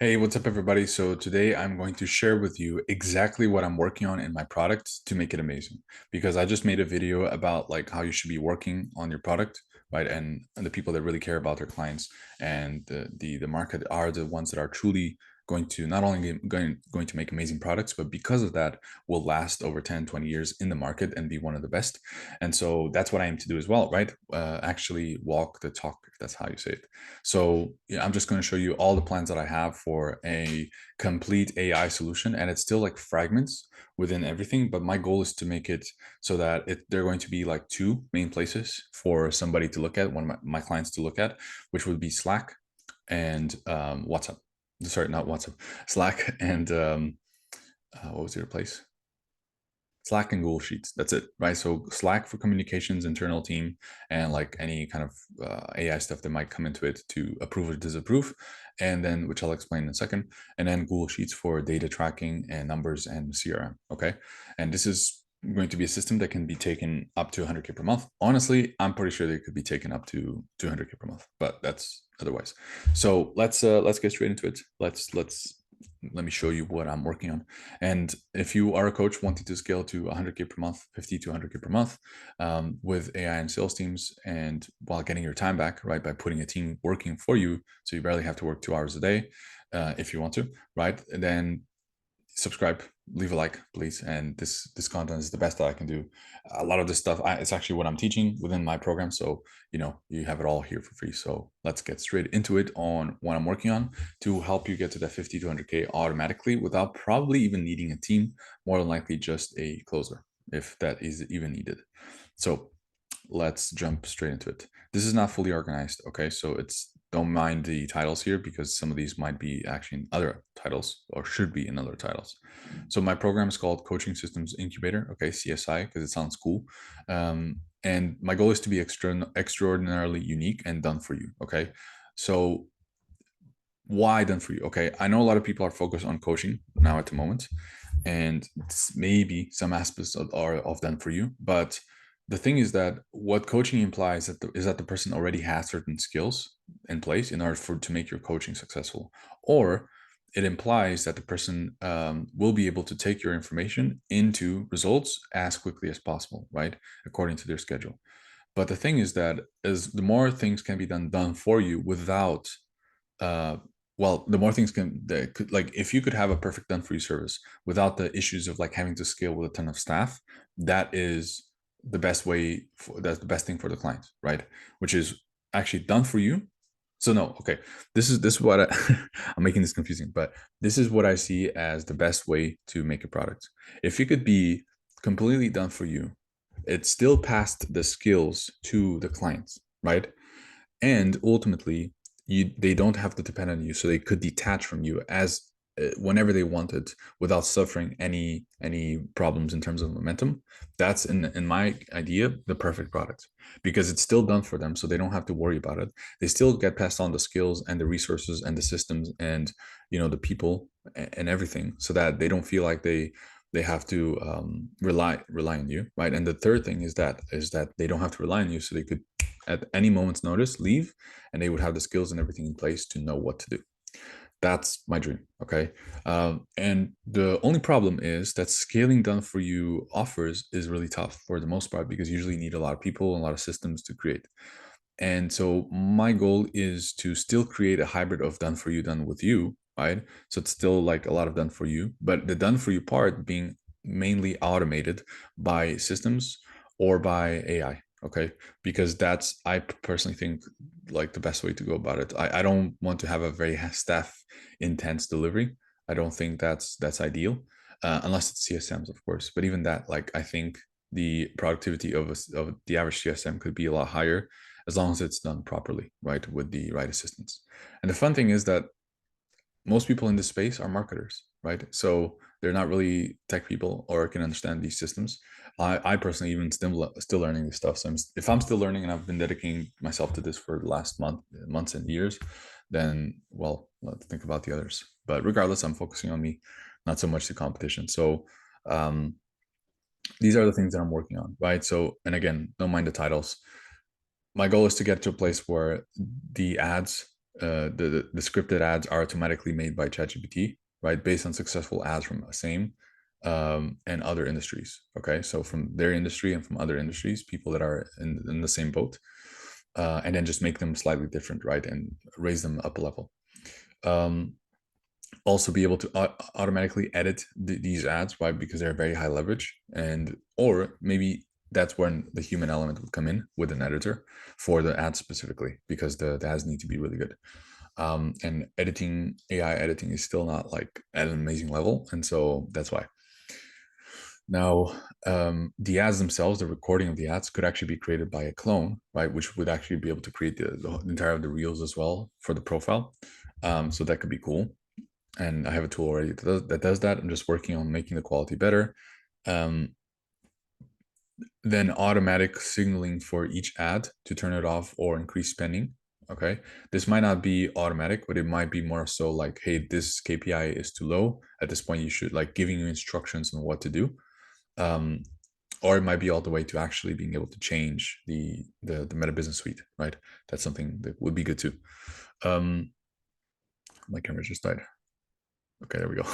Hey, what's up, everybody? So today I'm going to share with you exactly what I'm working on in my product to make it amazing. Because I just made a video about like how you should be working on your product, right? And the people that really care about their clients and the market are the ones that are truly going to not only going to make amazing products, but because of that will last over 10, 20 years in the market and be one of the best. And so that's what I aim to do as well, right? Actually walk the talk, if that's how you say it. So yeah, I'm just going to show you all the plans that I have for a complete AI solution, and it's still like fragments within everything. But my goal is to make it so that they're going to be like two main places for somebody to look at, one of my clients to look at, which would be Slack and WhatsApp. Sorry, not WhatsApp, Slack and what was the other place? Slack and Google Sheets. That's it, right? So Slack for communications, internal team, and like any kind of AI stuff that might come into it to approve or disapprove, and then which I'll explain in a second, and then Google Sheets for data tracking and numbers and CRM. Okay, and this is going to be a system that can be taken up to 100K per month. Honestly, I'm pretty sure they could be taken up to 200K per month, but that's otherwise. So let's get straight into it. Let me show you what I'm working on. And if you are a coach wanting to scale to 100K per month, 50 to 100K per month with AI and sales teams, and while getting your time back, right, by putting a team working for you, so you barely have to work 2 hours a day if you want to, right, then subscribe, leave a like, please. And this content is the best that I can do. A lot of this stuff, it's actually what I'm teaching within my program, so you have it all here for free. So let's get straight into it on what I'm working on to help you get to that 50 to 100K automatically without probably even needing a team. More than likely just a closer, if that is even needed. So let's jump straight into it. This is not fully organized, okay? So don't mind the titles here because some of these might be actually in other titles or should be in other titles. So my program is called Coaching Systems Incubator, okay, CSI, because it sounds cool. And my goal is to be extraordinarily unique and done for you, okay? So why done for you? Okay, I know a lot of people are focused on coaching now at the moment, and maybe some aspects are of done for you, but the thing is that what coaching implies is that the person already has certain skills in place in order to make your coaching successful, or it implies that the person will be able to take your information into results as quickly as possible, right, according to their schedule. But the thing is that as the more things can be done for you without uh well, the more things that could, like, if you could have a perfect done for you service without the issues of like having to scale with a ton of staff, that is the best way that's the best thing for the client, right? Which is actually done for you. So no, okay, this is what I'm making this confusing, but this is what I see as the best way to make a product. If you could be completely done for you, it still passed the skills to the clients, right? And ultimately they don't have to depend on you, so they could detach from you as whenever they wanted without suffering any problems in terms of momentum. That's in my idea the perfect product, because it's still done for them, so they don't have to worry about it. They still get passed on the skills and the resources and the systems and the people and everything, so that they don't feel like they have to rely on you, right? And the third thing is that they don't have to rely on you, so they could at any moment's notice leave, and they would have the skills and everything in place to know what to do. That's my dream. Okay. And the only problem is that scaling done for you offers is really tough for the most part, because you usually need a lot of people and a lot of systems to create. And so my goal is to still create a hybrid of done for you, done with you, right? So it's still like a lot of done for you, but the done for you part being mainly automated by systems or by AI. Okay. Because that's, I personally think, like the best way to go about it. I don't want to have a very staff intense delivery. I don't think that's ideal, unless it's CSMs, of course. But even that, like, I think the productivity of the average CSM could be a lot higher as long as it's done properly, right, with the right assistance. And the fun thing is that most people in this space are marketers, right? So they're not really tech people or can understand these systems. I personally even still learning this stuff. So if I'm still learning and I've been dedicating myself to this for the last months and years, then well, let's think about the others. But regardless, I'm focusing on me, not so much the competition. So um, these are the things that I'm working on, right? So, and again, don't mind the titles. My goal is to get to a place where the ads the scripted ads are automatically made by ChatGPT, right, based on successful ads from same and other industries. Okay, so from their industry and from other industries, people that are in the same boat, and then just make them slightly different, right, and raise them up a level. Also be able to automatically edit these ads, right, because they're very high leverage, and or maybe that's when the human element would come in with an editor for the ads specifically, because the ads need to be really good. And editing, AI editing is still not like at an amazing level, and so that's why. Now, the ads themselves, the recording of the ads could actually be created by a clone, right, which would actually be able to create the entire of the reels as well for the profile. So that could be cool. And I have a tool already that does that. I'm just working on making the quality better. Then automatic signaling for each ad to turn it off or increase spending. Okay, this might not be automatic, but it might be more so like, hey, this KPI is too low. At this point, you should, like, giving you instructions on what to do. Or it might be all the way to actually being able to change the Meta Business Suite, right? That's something that would be good too. My camera just died. Okay, there we go.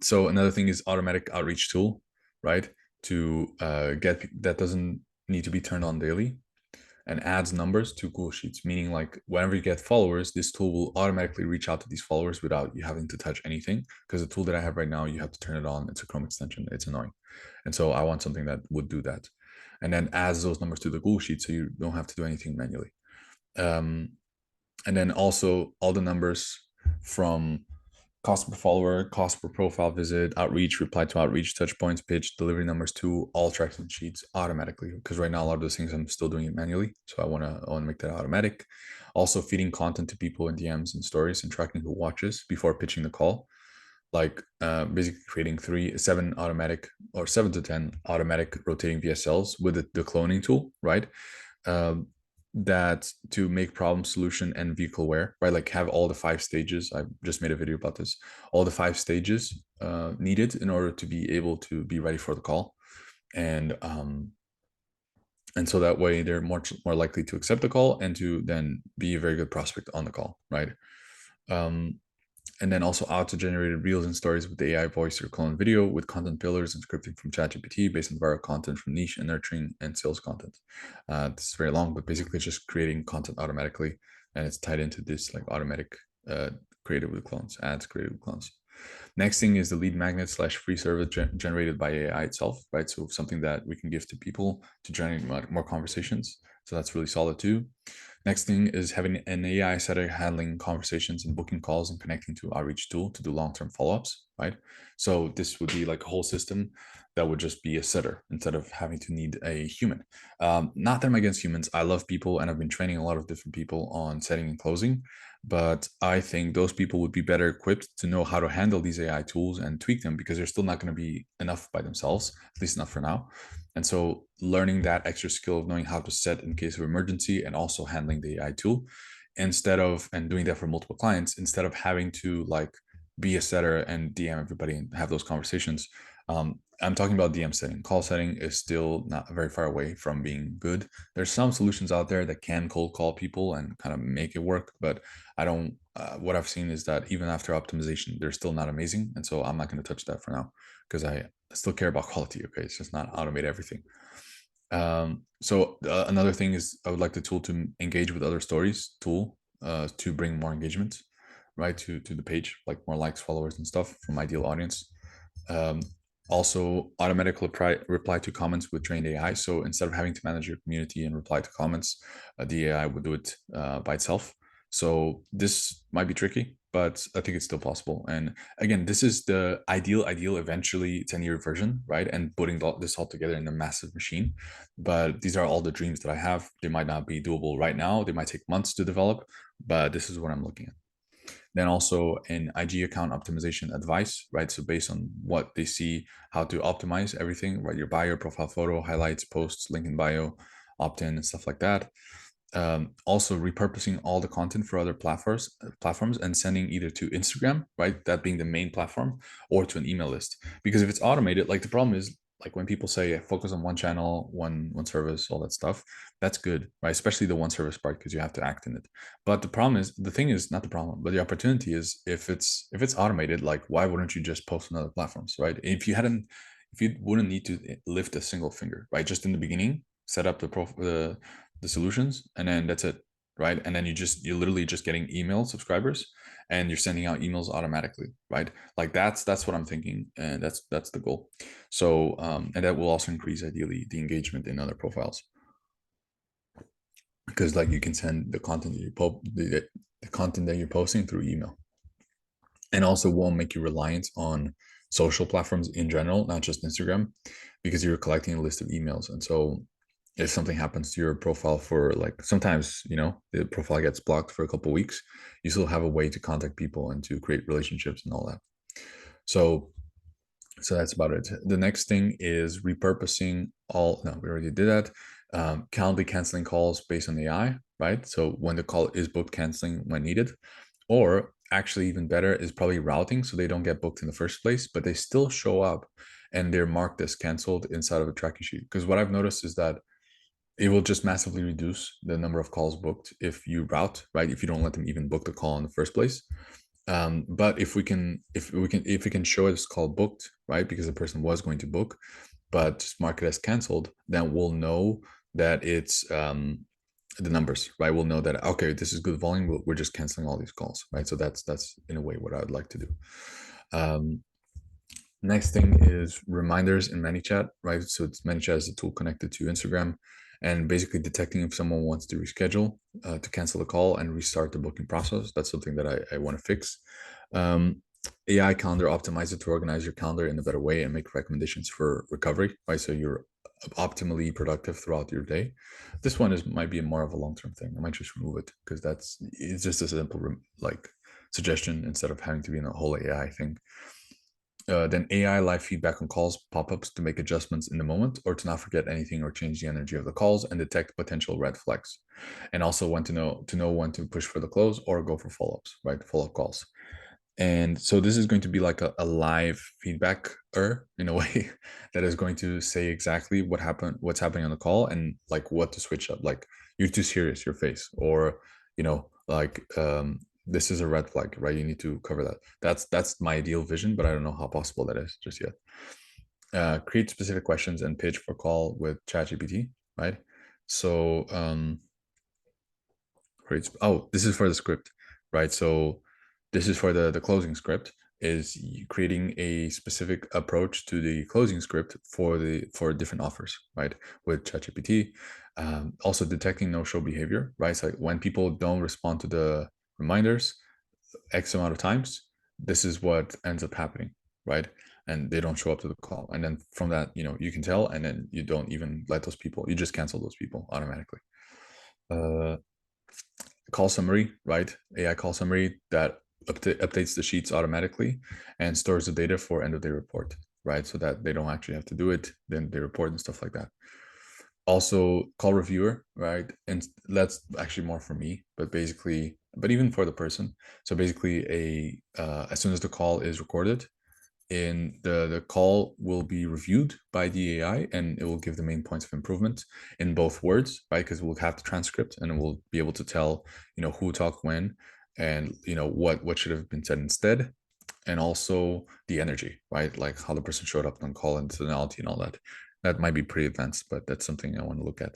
So another thing is automatic outreach tool, right? To get that doesn't need to be turned on daily, and adds numbers to Google Sheets, meaning like whenever you get followers, this tool will automatically reach out to these followers without you having to touch anything. Because the tool that I have right now, you have to turn it on. It's a Chrome extension. It's annoying. And so I want something that would do that. And then adds those numbers to the Google Sheet so you don't have to do anything manually. And then also all the numbers from cost per follower, cost per profile visit, outreach, reply to outreach, touch points, pitch, delivery numbers to all tracking sheets automatically. Because right now a lot of those things I'm still doing it manually, so I want to make that automatic. Also feeding content to people in DMs and stories and tracking who watches before pitching the call. Like basically creating 7 automatic or 7 to 10 automatic rotating VSLs with the cloning tool, right? That to make problem solution and vehicle aware, right? Like have all the 5 stages. I just made a video about this. All the 5 stages needed in order to be able to be ready for the call, and so that way they're more likely to accept the call and to then be a very good prospect on the call, right? And then also auto-generated reels and stories with the AI voice or clone video with content pillars and scripting from ChatGPT based on viral content from niche and nurturing and sales content. This is very long, but basically it's just creating content automatically, and it's tied into this like automatic created with clones, ads created with clones. Next thing is the lead magnet / free service generated by AI itself, right? So something that we can give to people to generate more conversations. So that's really solid too. Next thing is having an AI setter handling conversations and booking calls and connecting to outreach tool to do long-term follow-ups, right? So this would be like a whole system that would just be a setter instead of having to need a human. Not that I'm against humans. I love people, and I've been training a lot of different people on setting and closing, but I think those people would be better equipped to know how to handle these AI tools and tweak them, because they're still not going to be enough by themselves, at least not for now. And so learning that extra skill of knowing how to set in case of emergency and also handling the AI tool and doing that for multiple clients, instead of having to like be a setter and DM everybody and have those conversations. I'm talking about DM setting. Call setting is still not very far away from being good. There's some solutions out there that can cold call people and kind of make it work, but I don't. What I've seen is that even after optimization, they're still not amazing, and so I'm not going to touch that for now because I still care about quality. Okay, it's just not automate everything. So another thing is I would like the tool to engage with other stories tool to bring more engagement, right, to the page, like more likes, followers, and stuff from ideal audience. Also automatic reply to comments with trained AI. So instead of having to manage your community and reply to comments, the AI would do it by itself. So this might be tricky, but I think it's still possible. And again, this is the ideal eventually 10-year version, right? And putting this all together in a massive machine. But these are all the dreams that I have. They might not be doable right now. They might take months to develop, but this is what I'm looking at. Then also an IG account optimization advice, right? So based on what they see, how to optimize everything, right? Your bio, profile photo, highlights, posts, link in bio, opt-in, and stuff like that. Also repurposing all the content for other platforms and sending either to Instagram, right, that being the main platform, or to an email list. Because if it's automated, like the problem is like when people say focus on one channel, one service, all that stuff, that's good, right? Especially the one service part, because you have to act in it. But the thing is not the problem, but the opportunity is, if it's automated, like why wouldn't you just post on other platforms, right? If you wouldn't need to lift a single finger, right? Just in the beginning, set up the solutions, and then that's it, right? And then you're literally just getting email subscribers, and you're sending out emails automatically, right? Like that's what I'm thinking, and that's the goal. So and that will also increase ideally the engagement in other profiles, because like you can send the content that the content that you're posting through email, and also won't make you reliant on social platforms in general, not just Instagram, because you're collecting a list of emails. And so if something happens to your profile, for like sometimes, the profile gets blocked for a couple of weeks, you still have a way to contact people and to create relationships and all that. So that's about it. The next thing is repurposing all. No, we already did that. Calendly canceling calls based on AI, right? So when the call is booked, canceling when needed. Or actually, even better is probably routing, so they don't get booked in the first place, but they still show up and they're marked as canceled inside of a tracking sheet. Because what I've noticed is that it will just massively reduce the number of calls booked if you route, right? If you don't let them even book the call in the first place. But if we can show it's called booked, right? Because the person was going to book, but just mark it as canceled, then we'll know that it's the numbers, right? We'll know that, okay, this is good volume. We're just canceling all these calls, right? So that's in a way what I would like to do. Next thing is reminders in ManyChat, right? So it's ManyChat is a tool connected to Instagram, and basically detecting if someone wants to reschedule, to cancel the call and restart the booking process. That's something that I want to fix. AI calendar optimizer to organize your calendar in a better way and make recommendations for recovery, right? So you're optimally productive throughout your day. This one might be more of a long-term thing. I might just remove it, because it's just a simple like suggestion instead of having to be in a whole AI thing. Then AI live feedback on calls, pop-ups to make adjustments in the moment, or to not forget anything or change the energy of the calls and detect potential red flags. And also when to know when to push for the close or go for follow-ups, right? Follow-up calls. And so this is going to be like a live feedback in a way that is going to say exactly what's happening on the call, and like what to switch up. Like, you're too serious, your face, or like this is a red flag, right? You need to cover that. That's my ideal vision, but I don't know how possible that is just yet. Create specific questions and pitch for call with ChatGPT, right? So this is for the script, right? So this is for the closing script, is creating a specific approach to the closing script for different offers, right? With ChatGPT. Also detecting no-show behavior, right? So like when people don't respond to the reminders X amount of times, this is what ends up happening, right? And they don't show up to the call. And then from that, you can tell, and then you don't even let those people, you just cancel those people automatically. Call summary, right? AI call summary that updates the sheets automatically and stores the data for end of day report, right? So that they don't actually have to do it, then they report and stuff like that. Also, call reviewer, right? And that's actually more for me, but even for the person. So basically, as soon as the call is recorded, in the call will be reviewed by the AI, and it will give the main points of improvement in both words, right? Because we'll have the transcript, and we'll be able to tell, who talked when, and what should have been said instead, and also the energy, right? Like how the person showed up on call and tonality and all that. That might be pretty advanced, but that's something I want to look at.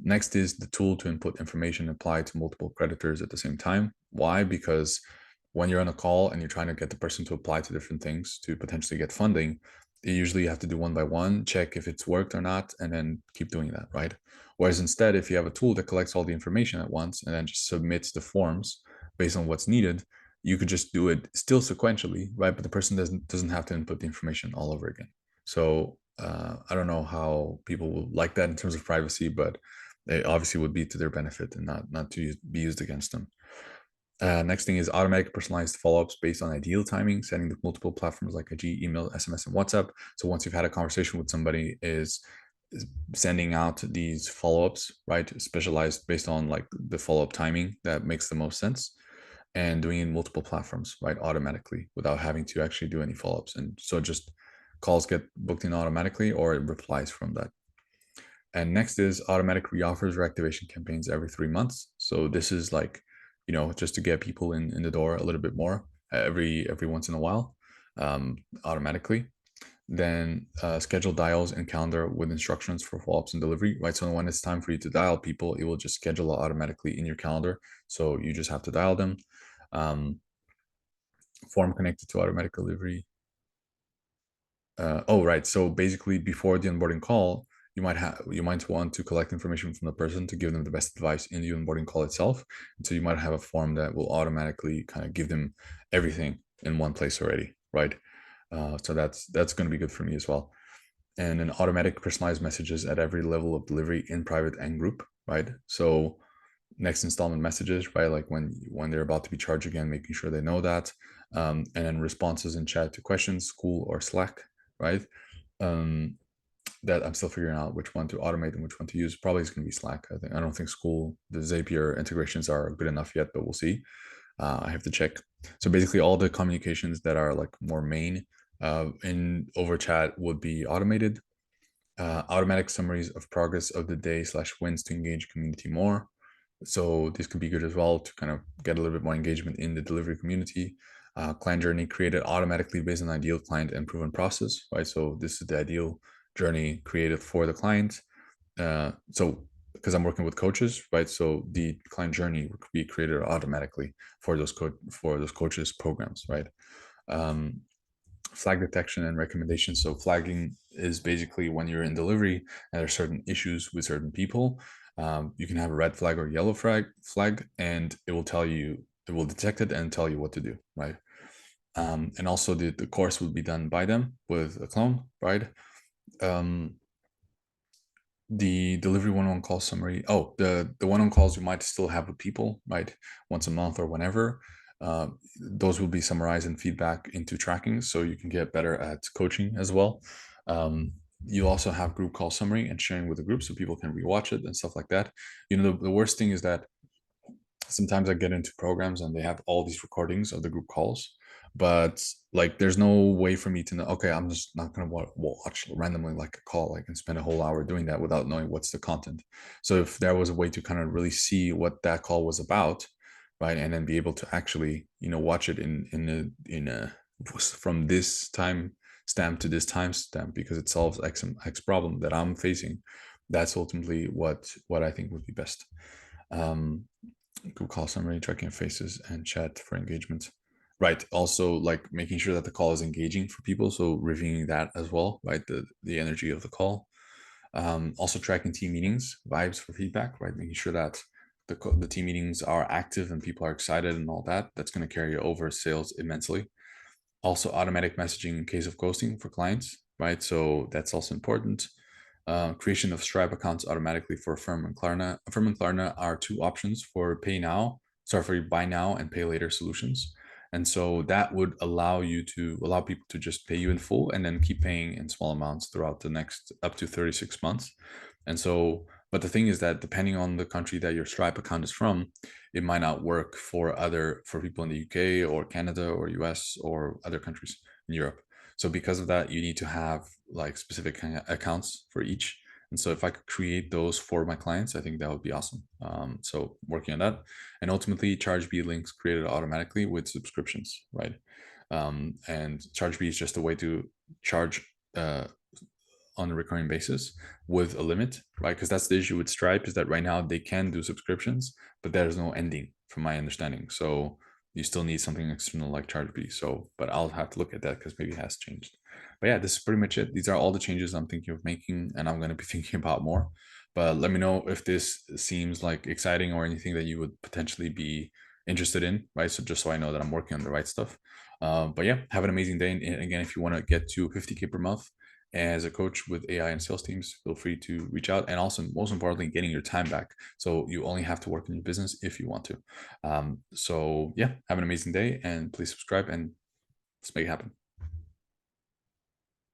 Next is the tool to input information applied to multiple creditors at the same time. Why? Because when you're on a call and you're trying to get the person to apply to different things to potentially get funding, you usually have to do one by one, check if it's worked or not, and then keep doing that, right? Whereas instead, if you have a tool that collects all the information at once and then just submits the forms based on what's needed, you could just do it still sequentially, right? But the person doesn't have to input the information all over again. So I don't know how people will like that in terms of privacy, but they obviously would be to their benefit and not to be used against them. Next thing is automatic personalized follow-ups based on ideal timing, sending to multiple platforms like IG, email, SMS, and WhatsApp. So once you've had a conversation with somebody, is sending out these follow-ups, right? Specialized based on like the follow-up timing that makes the most sense, and doing it in multiple platforms, right? Automatically without having to actually do any follow-ups. And so just calls get booked in automatically or it replies from that. And next is automatic reoffers or activation campaigns every 3 months. So this is like, just to get people in the door a little bit more every once in a while, automatically. Then schedule dials and calendar with instructions for follow-ups and delivery, right? So when it's time for you to dial people, it will just schedule it automatically in your calendar. So you just have to dial them. Form connected to automatic delivery. Oh, right. So basically, before the onboarding call, you might want to collect information from the person to give them the best advice in the onboarding call itself. And so you might have a form that will automatically kind of give them everything in one place already, right? So that's going to be good for me as well. And an automatic personalized messages at every level of delivery in private and group, right? So next installment messages, right? Like when they're about to be charged again, making sure they know that. And then responses in chat to questions, school or Slack, right? Um, that I'm still figuring out which one to automate and which one to use. Probably it's going to be Slack. I don't think school, the Zapier integrations are good enough yet, but we'll see. I have to check. So basically, all the communications that are like more main in over chat would be automated. Automatic summaries of progress of the day / wins to engage community more. So this could be good as well to kind of get a little bit more engagement in the delivery community. Client journey created automatically based on ideal client and proven process, right? So this is the ideal journey created for the client. So because I'm working with coaches, right? So the client journey would be created automatically for those coaches programs, right? Flag detection and recommendations. So flagging is basically when you're in delivery and there are certain issues with certain people. You can have a red flag or yellow flag, and it will tell you, it will detect it and tell you what to do, right? And also the course will be done by them with a clone, right? The delivery one-on-one call summary. Oh, the one-on calls you might still have with people, right? Once a month or whenever. Those will be summarized and feedback into tracking, so you can get better at coaching as well. You also have group call summary and sharing with the group so people can rewatch it and stuff like that. The worst thing is that sometimes I get into programs and they have all these recordings of the group calls, but like there's no way for me to know, okay, I'm just not going to watch randomly like a call, like and spend a whole hour doing that without knowing what's the content. So if there was a way to kind of really see what that call was about, right, and then be able to actually watch it in a from this time stamp to this time stamp because it solves x problem that I'm facing, that's ultimately what I think would be best. um Google call summary, tracking faces, and chat for engagement. Right. Also, like making sure that the call is engaging for people. So reviewing that as well, right? The energy of the call. Also tracking team meetings, vibes for feedback, right? Making sure that the team meetings are active and people are excited and all that. That's going to carry over sales immensely. Also automatic messaging in case of ghosting for clients, right? So that's also important. Creation of Stripe accounts automatically for Affirm and Klarna. Affirm and Klarna are two options for buy now and pay later solutions. And so that would allow people to just pay you in full and then keep paying in small amounts throughout the next up to 36 months. And so, but the thing is that depending on the country that your Stripe account is from, it might not work for people in the UK or Canada or US or other countries in Europe. So because of that, you need to have like specific accounts for each. And so if I could create those for my clients, I think that would be awesome. So working on that, and ultimately Chargebee links created automatically with subscriptions, right? And Chargebee is just a way to charge on a recurring basis with a limit, right? Because that's the issue with Stripe, is that right now they can do subscriptions, but there's no ending from my understanding. So you still need something external like Chargebee. So, but I'll have to look at that because maybe it has changed. But yeah, this is pretty much it. These are all the changes I'm thinking of making, and I'm going to be thinking about more. But let me know if this seems like exciting or anything that you would potentially be interested in, right? So just so I know that I'm working on the right stuff. But yeah, have an amazing day. And again, if you want to get to 50K per month as a coach with AI and sales teams, feel free to reach out. And also, most importantly, getting your time back. So you only have to work in your business if you want to. So yeah, have an amazing day and please subscribe and let's make it happen.